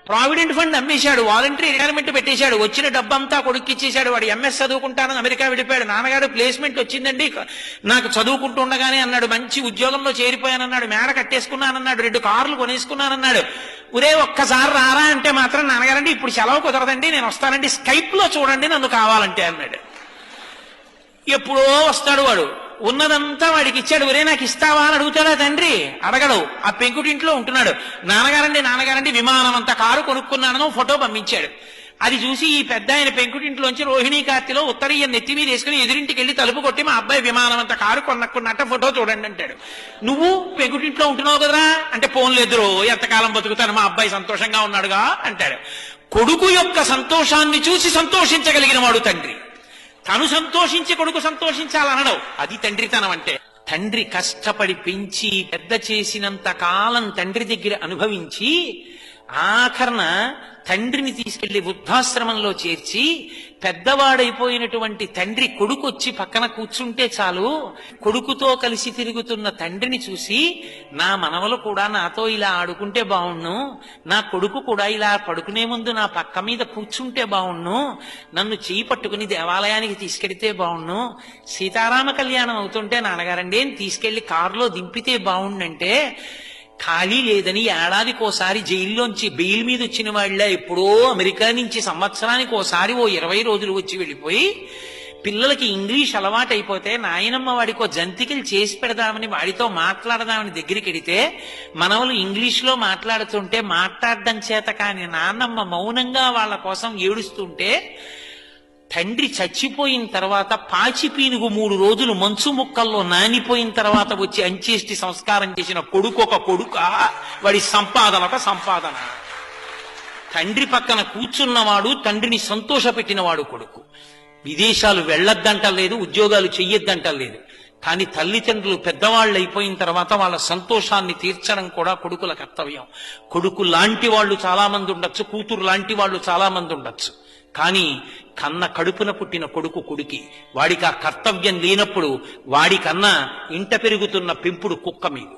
Provident fund అమ్మేశాడు, voluntary retirement పెట్టేశాడు, వచ్చిన డబ్బంతా కొడుక్కి ఇచ్చేశాడు. వాడు ఎంఎస్ చదువుకుంటానని అమెరికా వెళ్ళిపోయాడు. నాన్నగారు ప్లేస్మెంట్ వచ్చిందండి నాకు చదువుకుంటుండగానే అన్నాడు, మంచి ఉద్యోగంలో చేరిపోయానన్నాడు, మేడ కట్టేసుకున్నానన్నాడు, 2 కార్లు కొనేసుకున్నానన్నాడు. ఒరే ఒక్కసారి రారా అంటే మాత్రం నాన్నగారండి ఇప్పుడు సెలవు కుదరదండి, నేను వస్తానండి, స్కైప్ లో చూడండి నన్ను కావాలంటే అన్నాడు. ఎప్పుడో వస్తాడు వాడు, ఉన్నదంతా వాడికి ఇచ్చాడు. ఒరే నాకు ఇస్తావా అని అడుగుతాడా తండ్రి? అడగడు. ఆ పెంకుటింట్లో ఉంటున్నాడు. నాన్నగారండి విమానం అంతా కారు కొనుక్కున్నానో ఫోటో పంపించాడు. అది చూసి ఈ పెద్ద ఆయన పెంకుటింట్లోంచి రోహిణీ కార్తిలో ఉత్తరీయం నెత్తి మీద వేసుకుని ఎదురింటికి వెళ్ళి తలుపు కొట్టి మా అబ్బాయి విమానం అంతా కారు కొనుక్కున్నట్ట ఫోటో చూడండి అంటాడు. నువ్వు పెంకుటింట్లో ఉంటున్నావు కదరా అంటే, పోన్లేదురో ఎంతకాలం బతుకుతాను, మా అబ్బాయి సంతోషంగా ఉన్నాడుగా అంటాడు. కొడుకు యొక్క సంతోషాన్ని చూసి సంతోషించగలిగిన వాడు తండ్రి. తను సంతోషించి కొడుకు సంతోషించాలనడం అది తండ్రితనం అంటే. తండ్రి కష్టపడి పెంచి పెద్ద చేసినంత కాలం తండ్రి దగ్గర అనుభవించి ఆఖరణ తండ్రిని తీసుకెళ్లి వృద్ధాశ్రమంలో చేర్చి పెద్దవాడైపోయినటువంటి తండ్రి కొడుకు వచ్చి పక్కన కూర్చుంటే చాలు, కొడుకుతో కలిసి తిరుగుతున్న తండ్రిని చూసి నా మనవలు కూడా నాతో ఇలా ఆడుకుంటే బావుణ్ణు, నా కొడుకు కూడా ఇలా పడుకునే ముందు నా పక్క మీద కూర్చుంటే బావుణ్ణు, నన్ను చేయి పట్టుకుని దేవాలయానికి తీసుకెడితే బావుణ్ణు, సీతారామ కళ్యాణం అవుతుంటే నాన్నగారండి తీసుకెళ్లి కారులో దింపితే బావుండంటే, ఖాళీ లేదని ఏడాదికోసారి జైల్లోంచి బెయిల్ మీద వచ్చిన వాళ్ళ ఎప్పుడో అమెరికా నుంచి సంవత్సరానికి ఓసారి 20 రోజులు వచ్చి వెళ్ళిపోయి పిల్లలకి ఇంగ్లీష్ అలవాటు అయిపోతే నాయనమ్మ వాడికో జంతికలు చేసి పెడదామని వాడితో మాట్లాడదామని దగ్గరికి వెడితే మనవలు ఇంగ్లీష్లో మాట్లాడుతుంటే మాట్లాడడం చేత కాని నాన్నమ్మ మౌనంగా వాళ్ళ కోసం ఏడుస్తుంటే, తండ్రి చచ్చిపోయిన తర్వాత పాచి పీనుగు 3 రోజులు మంచు ముక్కల్లో నానిపోయిన తర్వాత వచ్చి అంచేష్టి సంస్కారం చేసిన కొడుకు ఒక కొడుక, వాడి సంపాదన ఒక సంపాదన. తండ్రి పక్కన కూర్చున్నవాడు తండ్రిని సంతోషపెట్టినవాడు కొడుకు. విదేశాలు వెళ్ళొద్దంటలేదు, ఉద్యోగాలు చెయ్యొద్దంటలేదు, కానీ తల్లిదండ్రులు పెద్దవాళ్ళు అయిపోయిన తర్వాత వాళ్ళ సంతోషాన్ని తీర్చడం కూడా కొడుకుల కర్తవ్యం. కొడుకు లాంటి వాళ్ళు చాలా మంది ఉండొచ్చు, కూతురు లాంటి వాళ్ళు చాలా మంది ఉండొచ్చు, కానీ కన్న కడుపున పుట్టిన కొడుకు కొడుకి. వాడికి ఆ కర్తవ్యం లేనప్పుడు వాడికన్నా ఇంట పెరుగుతున్న పెంపుడు కుక్క మీద.